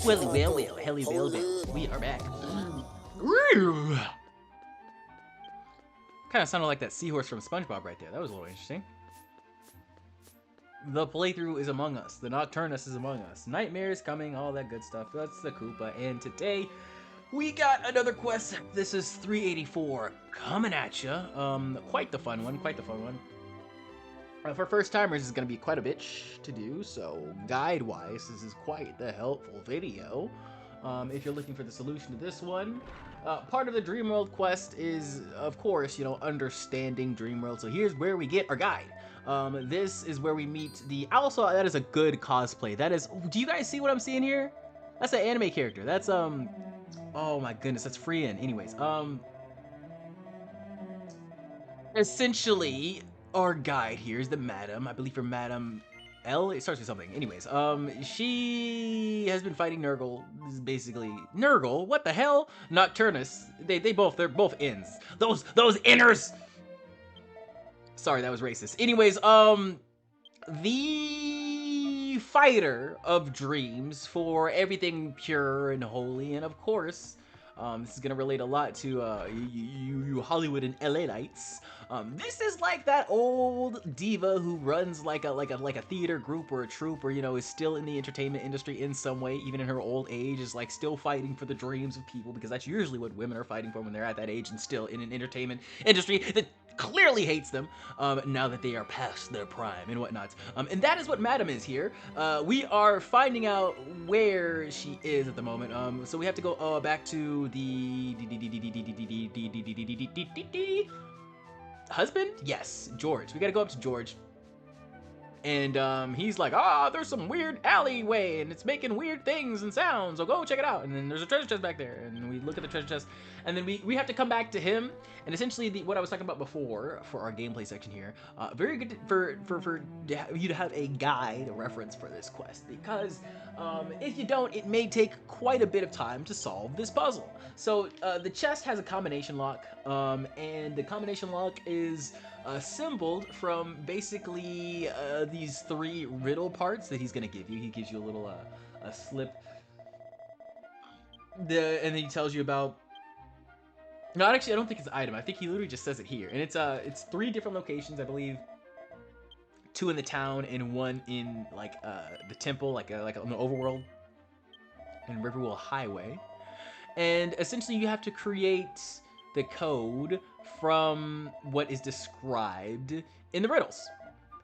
Well, helly well, we are back. Kind of sounded like that seahorse from SpongeBob right there. That was a little interesting. The playthrough is among us. The Nocturnus is among us. Nightmares coming, all that good stuff. That's the Koopa. And today, we got another quest. This is 384 coming at ya. Quite the fun one. For first timers, it's going to be quite a bitch to do, so guide-wise, this is quite the helpful video. If you're looking for the solution to this one, part of the Dreamworld quest is, of course, understanding Dreamworld. So here's where we get our guide. This is where we meet also, that is a good cosplay. That is, do you guys see what I'm seeing here? That's an anime character. That's, oh my goodness, that's Frian. Anyways, essentially, our guide here is the Madam. I believe for Madam L, it starts with something. Anyways, she has been fighting Nurgle. This is basically Nurgle. What the hell? Nocturnus. They're both ins. Those inners. Sorry, that was racist. Anyways, the fighter of dreams for everything pure and holy, and of course, this is gonna relate a lot to you Hollywood and LA-lites. This is like that old diva who runs like a theater group or a troupe, or is still in the entertainment industry in some way, even in her old age, is like still fighting for the dreams of people, because that's usually what women are fighting for when they're at that age and still in an entertainment industry that clearly hates them now that they are past their prime and whatnot. And that is what Madam is here. We are finding out where she is at the moment. So we have to go back to the husband? Yes, George. We gotta go up to George. And he's like, there's some weird alleyway, and it's making weird things and sounds, so go check it out. And then there's a treasure chest back there, and we look at the treasure chest, and then we have to come back to him. And essentially, what I was talking about before for our gameplay section here, very good for you to have a guide, a reference for this quest, because if you don't, it may take quite a bit of time to solve this puzzle. So the chest has a combination lock, and the combination lock is assembled from basically these 3 riddle parts that he's gonna give you. He gives you a little a slip, and then he tells you about. No, actually, I don't think it's an item. I think he literally just says it here, and it's 3 different locations, I believe. 2 in the town and 1 in like the temple, like on the overworld, and Riverwheel Highway. And essentially, you have to create the code from what is described in the riddles.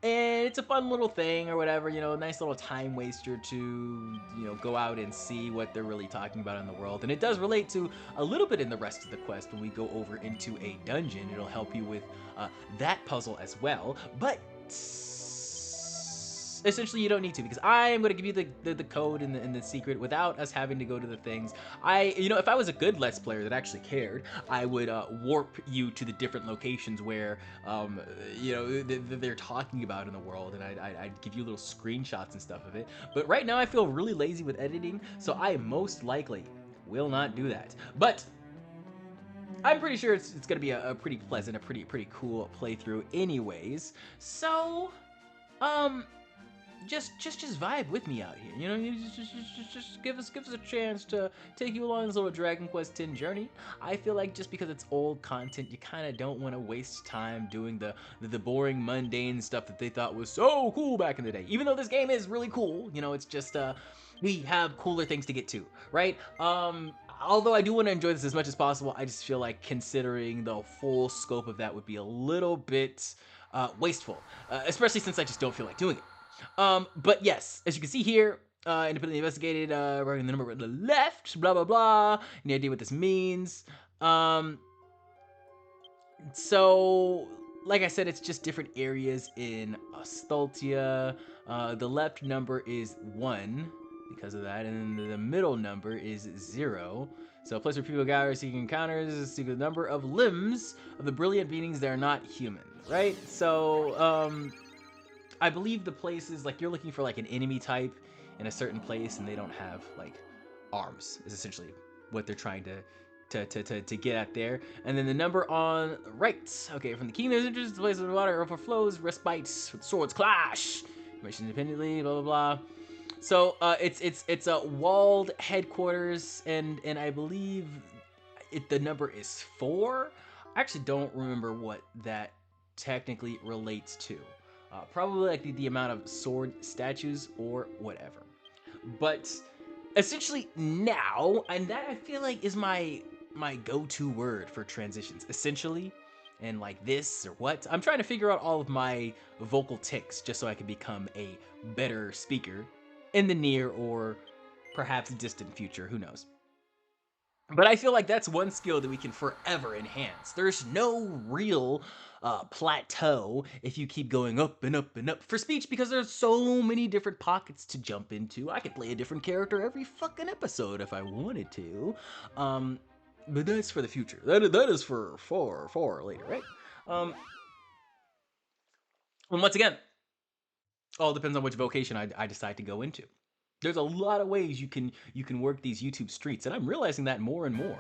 And it's a fun little thing or whatever, a nice little time waster to, go out and see what they're really talking about in the world. And it does relate to a little bit in the rest of the quest when we go over into a dungeon. It'll help you with that puzzle as well. But essentially, you don't need to, because I am going to give you the code and the secret without us having to go to the things. If I was a good Let's Player that actually cared, I would warp you to the different locations where, they're talking about in the world, and I'd give you little screenshots and stuff of it. But right now, I feel really lazy with editing, so I most likely will not do that. But I'm pretty sure it's going to be a pretty pleasant, a pretty cool playthrough anyways. So, just vibe with me out here, just give us a chance to take you along this little Dragon Quest X journey. I feel like just because it's old content, you kind of don't want to waste time doing the boring, mundane stuff that they thought was so cool back in the day. Even though this game is really cool, it's just we have cooler things to get to, right? Although I do want to enjoy this as much as possible, I just feel like considering the full scope of that would be a little bit wasteful, especially since I just don't feel like doing it. But yes, as you can see here, independently investigated, writing the number on the left, blah, blah, blah, any idea what this means. So, like I said, it's just different areas in Astoltia. The left number is 1 because of that, and then the middle number is 0. So a place where people gather seeking encounters, seek the number of limbs of the brilliant beings that are not human, right? So, I believe the places, like, you're looking for like an enemy type in a certain place, and they don't have like arms, is essentially what they're trying to get at there. And then the number on the right, okay, from the kingdom's interest, the place where the water overflows, respites, swords clash, information independently, blah blah blah. So it's a walled headquarters, and I believe the number is 4. I actually don't remember what that technically relates to. Probably like the amount of sword statues or whatever. But essentially now, and that I feel like is my go-to word for transitions. Essentially, and like this or what. I'm trying to figure out all of my vocal tics just so I can become a better speaker in the near or perhaps distant future. Who knows? But I feel like that's one skill that we can forever enhance. There's no real plateau if you keep going up and up and up for speech because there's so many different pockets to jump into. I could play a different character every fucking episode if I wanted to. But that's for the future. That is for far later, right? Um, and once again, all depends on which vocation I decide to go into. There's a lot of ways you can work these YouTube streets, and I'm realizing that more and more.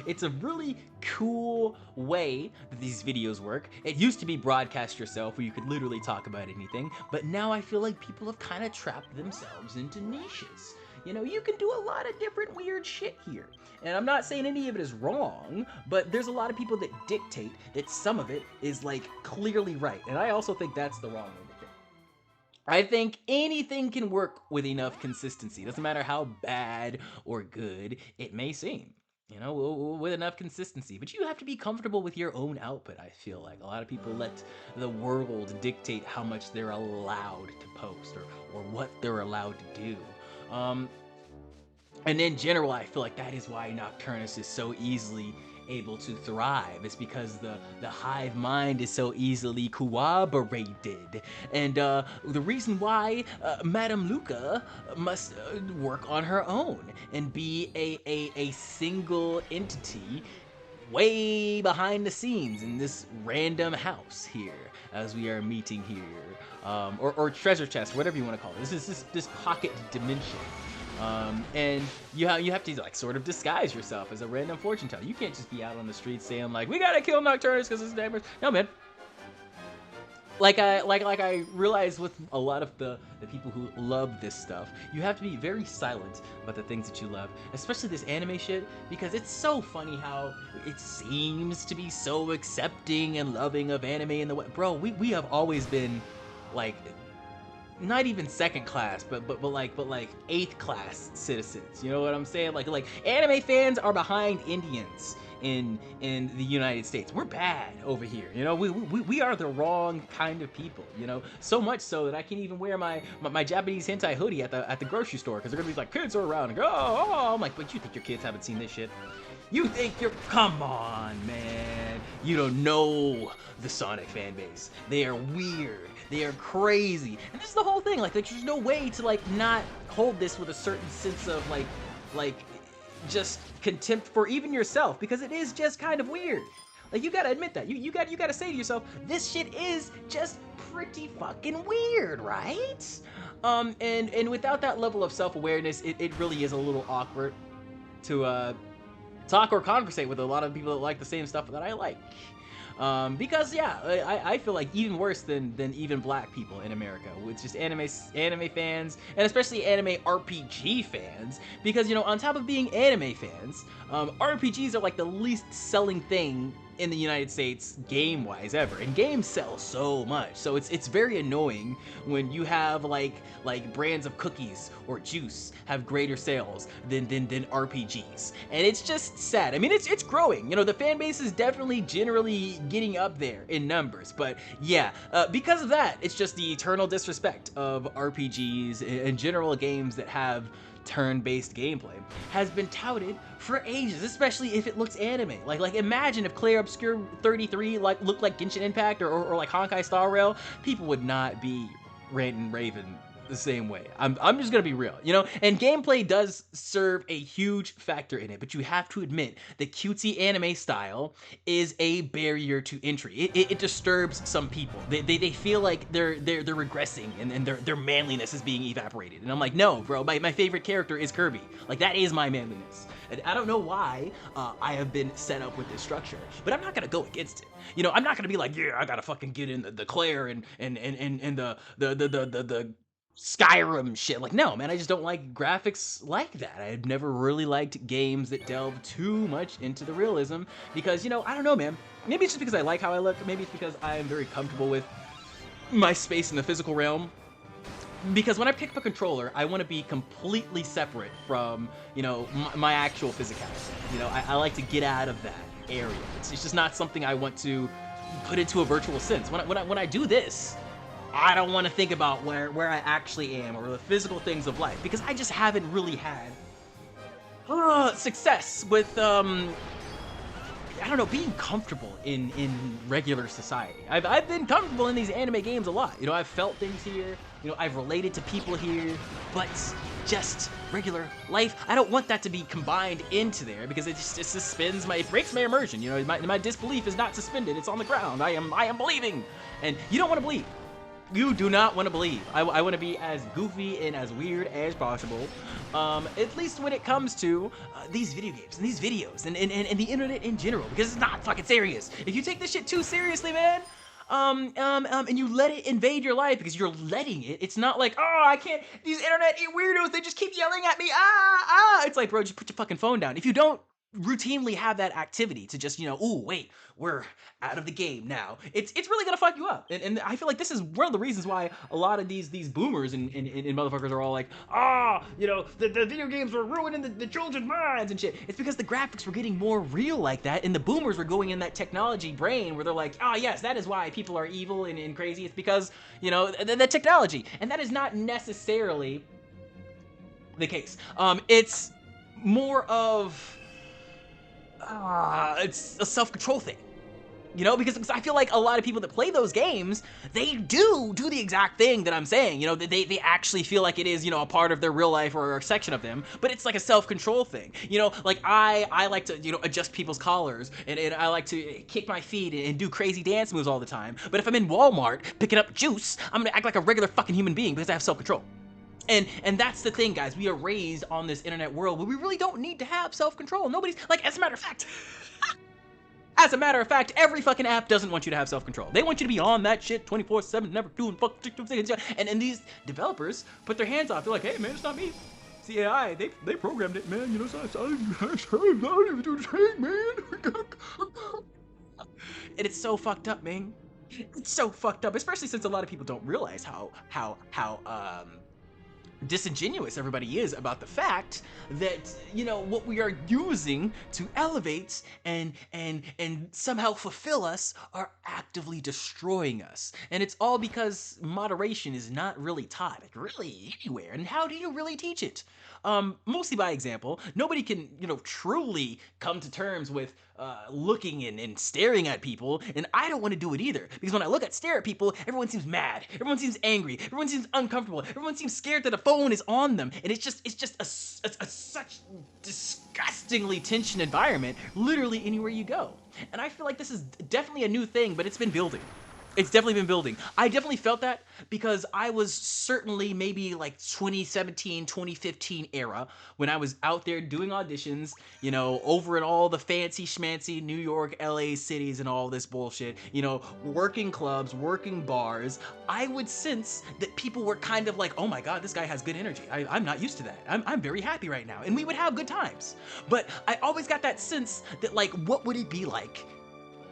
It's a really cool way that these videos work. It used to be broadcast yourself, where you could literally talk about anything, but now I feel like people have kind of trapped themselves into niches. You can do a lot of different weird shit here. And I'm not saying any of it is wrong, but there's a lot of people that dictate that some of it is like clearly right. And I also think that's the wrong way to think. I think anything can work with enough consistency. Doesn't matter how bad or good it may seem. With enough consistency. But you have to be comfortable with your own output, I feel like. A lot of people let the world dictate how much they're allowed to post or what they're allowed to do. And in general, I feel like that is why Nocturnus is so easily able to thrive. It's because the hive mind is so easily corroborated. And the reason why Madame Luca must work on her own and be a single entity way behind the scenes in this random house here as we are meeting here, or treasure chest, whatever you want to call it. This is this pocket dimension. And you have to like sort of disguise yourself as a random fortune teller. You can't just be out on the streets saying like, we gotta kill Nocturnus because it's dangerous. No, man. Like I realize with a lot of the people who love this stuff, you have to be very silent about the things that you love, especially this anime shit, because it's so funny how it seems to be so accepting and loving of anime in the way. Bro, we have always been like, not even second class, but like 8th class citizens. You know what I'm saying? Like anime fans are behind Indians in the United States. We're bad over here. We are the wrong kind of people. So much so that I can't even wear my Japanese hentai hoodie at the grocery store because they're gonna be like, kids are around and go, oh, I'm like, but you think your kids haven't seen this shit? You think come on, man. You don't know the Sonic fan base. They are weird. They are crazy. And this is the whole thing. Like there's no way to like not hold this with a certain sense of like just contempt for even yourself, because it is just kind of weird. Like you gotta admit that. You gotta say to yourself, this shit is just pretty fucking weird, right? And without that level of self-awareness, it really is a little awkward to talk or conversate with a lot of people that like the same stuff that I like. Because yeah, I feel like even worse than even black people in America, with just anime fans, and especially anime RPG fans, because on top of being anime fans, RPGs are like the least selling thing in the United States game-wise ever, and games sell so much, so it's very annoying when you have like brands of cookies or juice have greater sales than RPGs, and it's just sad. I mean, it's growing. The fan base is definitely generally getting up there in numbers, but yeah, because of that, it's just the eternal disrespect of RPGs and general games that have turn-based gameplay has been touted for ages, especially if it looks anime. Like imagine if Claire Obscure 33 looked like Genshin Impact or like Honkai Star Rail. People would not be ranting Raven the same way. I'm just gonna be real, and gameplay does serve a huge factor in it, but you have to admit the cutesy anime style is a barrier to entry. It disturbs some people. They feel like they're regressing and their manliness is being evaporated, and I'm like, no bro, my favorite character is Kirby. Like that is my manliness, and I don't know why I have been set up with this structure, but I'm not gonna go against it. I'm not gonna be like, yeah, I gotta fucking get in the Claire and the Skyrim shit. Like, no, man, I just don't like graphics like that. I've never really liked games that delve too much into the realism because, you know, I don't know, man. Maybe it's just because I like how I look. Maybe it's because I am very comfortable with my space in the physical realm. Because when I pick up a controller, I want to be completely separate from, you know, my actual physicality. You know, I like to get out of that area. It's just not something I want to put into a virtual sense. When I do this, I don't want to think about where I actually am or the physical things of life because I just haven't really had success with I don't know, being comfortable in regular society. I've been comfortable in these anime games a lot. You know, I've felt things here. You know, I've related to people here, but just regular life, I don't want that to be combined into there because it suspends it breaks my immersion. You know, my disbelief is not suspended; it's on the ground. I am believing, and you don't want to believe. You do not want to believe. I want to be as goofy and as weird as possible, at least when it comes to these video games and these videos and the internet in general, because it's not fucking serious. If you take this shit too seriously, man, and you let it invade your life because you're letting it, it's not like, oh, I can't, these internet weirdos, they just keep yelling at me, It's like, bro, just put your fucking phone down. If you don't routinely have that activity to just, you know, ooh, wait, we're out of the game now, it's really gonna fuck you up. And I feel like this is one of the reasons why a lot of these boomers and motherfuckers are all like, you know, the video games were ruining the children's minds and shit. It's because the graphics were getting more real like that, and the boomers were going in that technology brain where they're like, oh yes, that is why people are evil and crazy. It's because, you know, the technology. And that is not necessarily the case. It's more of it's a self-control thing, you know, because I feel like a lot of people that play those games, they do the exact thing that I'm saying, you know, they actually feel like it is, you know, a part of their real life or a section of them, but it's like a self-control thing, you know, like I like to, you know, adjust people's collars and I like to kick my feet and do crazy dance moves all the time, but if I'm in Walmart picking up juice, I'm gonna act like a regular fucking human being because I have self-control. And that's the thing, guys. We are raised on this internet world where we really don't need to have self-control. Nobody's like, as a matter of fact, every fucking app doesn't want you to have self-control. They want you to be on that shit 24/7, never doing fuck. And these developers put their hands off. They're like, hey man, it's not me. It's the AI. They programmed it, man. You know, so I don't even do the thing, man. And it's so fucked up, man. It's so fucked up, especially since a lot of people don't realize how disingenuous everybody is about the fact that, you know, what we are using to elevate and somehow fulfill us are actively destroying us. And it's all because moderation is not really taught, like, really anywhere. And how do you really teach it? Mostly by example. Nobody can, you know, truly come to terms with looking and staring at people, and I don't want to do it either, because when I stare at people, everyone seems mad, everyone seems angry, everyone seems uncomfortable, everyone seems scared that a phone is on them, and it's just a such disgustingly tension environment, literally anywhere you go. And I feel like this is definitely a new thing, but it's been building. It's definitely been building. I definitely felt that because I was certainly maybe like 2017, 2015 era when I was out there doing auditions, you know, over in all the fancy schmancy New York, LA cities and all this bullshit, you know, working clubs, working bars. I would sense that people were kind of like, oh my God, this guy has good energy. I'm not used to that. I'm very happy right now. And we would have good times. But I always got that sense that, like, what would it be like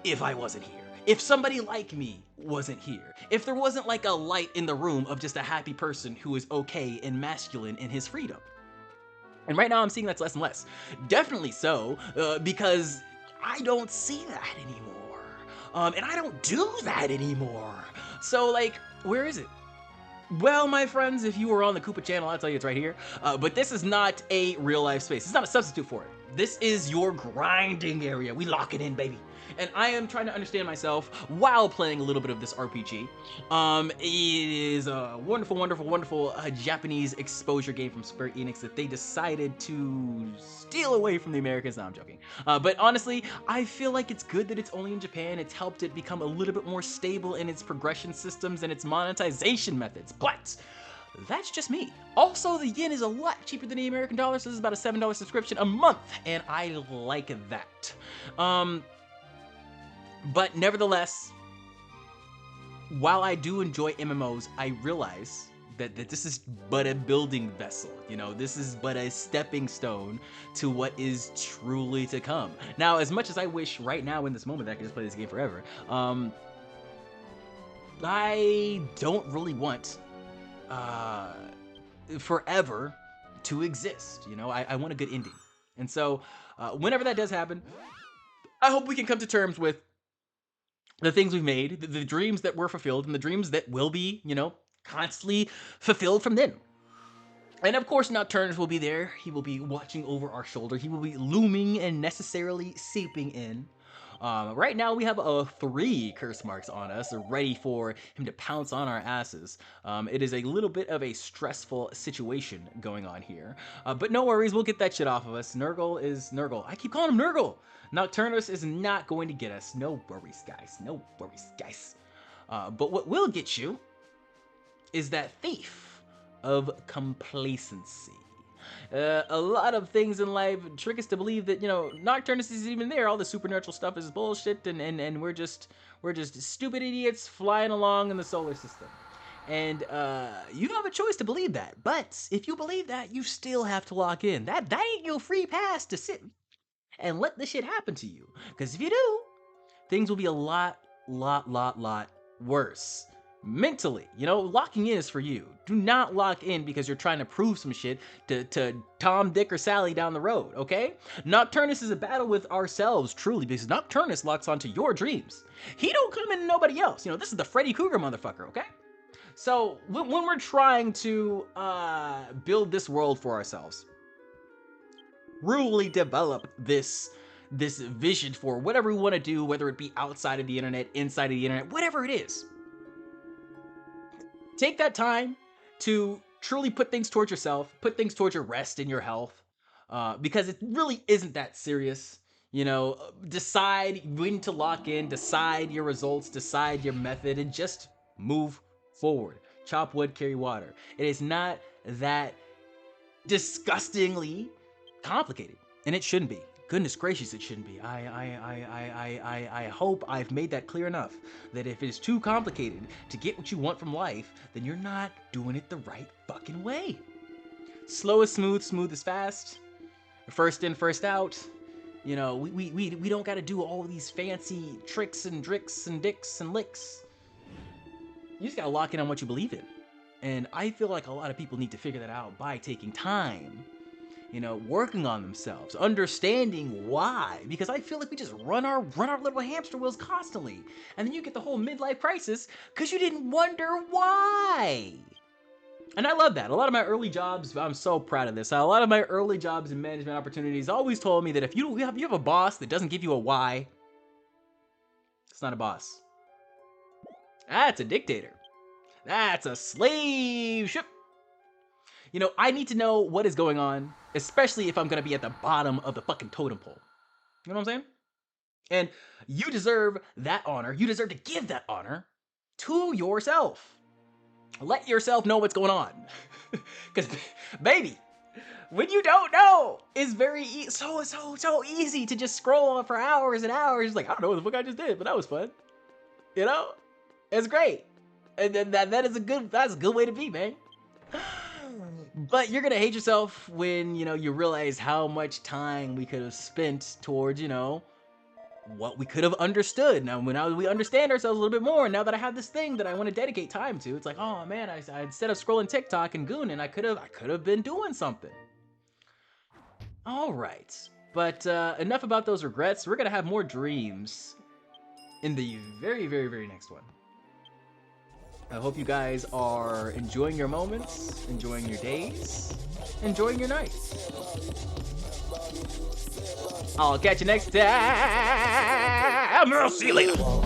if I wasn't here? If somebody like me wasn't here, if there wasn't like a light in the room of just a happy person who is okay and masculine in his freedom. And right now I'm seeing that's less and less. Definitely so, because I don't see that anymore. And I don't do that anymore. So, like, where is it? Well, my friends, if you were on the Koopa channel, I'll tell you it's right here. But this is not a real life space. It's not a substitute for it. This is your grinding area. We lock it in, baby. And I am trying to understand myself while playing a little bit of this RPG. It is a wonderful, wonderful, wonderful Japanese exposure game from Square Enix that they decided to steal away from the Americans. No, I'm joking. But honestly, I feel like it's good that it's only in Japan. It's helped it become a little bit more stable in its progression systems and its monetization methods. But that's just me. Also, the yen is a lot cheaper than the American dollar, so this is about a $7 subscription a month, and I like that. But nevertheless, while I do enjoy MMOs, I realize that this is but a building vessel. You know, this is but a stepping stone to what is truly to come. Now, as much as I wish right now in this moment that I could just play this game forever, I don't really want forever to exist. You know, I want a good ending. And so whenever that does happen, I hope we can come to terms with the things we've made, the dreams that were fulfilled, and the dreams that will be, you know, constantly fulfilled from then. And of course, Nocturnus will be there. He will be watching over our shoulder. He will be looming and necessarily seeping in. Right now, we have 3 curse marks on us, ready for him to pounce on our asses. It is a little bit of a stressful situation going on here. But no worries, we'll get that shit off of us. Nurgle is Nurgle. I keep calling him Nurgle. Nocturnus is not going to get us. No worries, guys. No worries, guys. But what will get you is that thief of complacency. A lot of things in life trick us to believe that, you know, Nocturnus isn't even there. All the supernatural stuff is bullshit, and we're just stupid idiots flying along in the solar system. And you have a choice to believe that. But if you believe that, you still have to lock in. That ain't your free pass to sit and let this shit happen to you. Because if you do, things will be a lot worse. Mentally, you know, locking in is for you. Do not lock in because you're trying to prove some shit to Tom, Dick, or Sally down the road, okay? Nocturnus is a battle with ourselves, truly, because Nocturnus locks onto your dreams. He don't come into nobody else. You know, this is the Freddy Krueger motherfucker, okay? So, when we're trying to build this world for ourselves, really develop this vision for whatever we want to do, whether it be outside of the internet, inside of the internet, whatever it is, take that time to truly put things towards yourself, put things towards your rest and your health, because it really isn't that serious. You know, decide when to lock in, decide your results, decide your method, and just move forward. Chop wood, carry water. It is not that disgustingly complicated, and it shouldn't be. Goodness gracious, it shouldn't be. I hope I've made that clear enough, that if it's too complicated to get what you want from life, then you're not doing it the right fucking way. Slow is smooth, smooth is fast. First in, first out. You know, we don't gotta do all these fancy tricks and dricks and dicks and licks. You just gotta lock in on what you believe in. And I feel like a lot of people need to figure that out by taking time, you know, working on themselves, understanding why. Because I feel like we just run our little hamster wheels constantly. And then you get the whole midlife crisis because you didn't wonder why. And I love that. A lot of my early jobs, I'm so proud of this. A lot of my early jobs and management opportunities always told me that if you have a boss that doesn't give you a why, it's not a boss. That's a dictator. That's a slave ship. You know, I need to know what is going on, especially if I'm going to be at the bottom of the fucking totem pole. You know what I'm saying? And you deserve that honor. You deserve to give that honor to yourself. Let yourself know what's going on. Because, baby, when you don't know, it's very so easy to just scroll on for hours and hours. Like, I don't know what the fuck I just did, but that was fun. You know? It's great. And that's a good way to be, man. But you're gonna hate yourself when, you know, you realize how much time we could have spent towards, you know, what we could have understood. Now, when we understand ourselves a little bit more, now that I have this thing that I want to dedicate time to, it's like, oh man, I instead of scrolling TikTok and gooning, I could have been doing something. All right, but enough about those regrets. We're gonna have more dreams in the very, very, very next one. I hope you guys are enjoying your moments, enjoying your days, enjoying your nights. I'll catch you next time. I'll see you later. Go.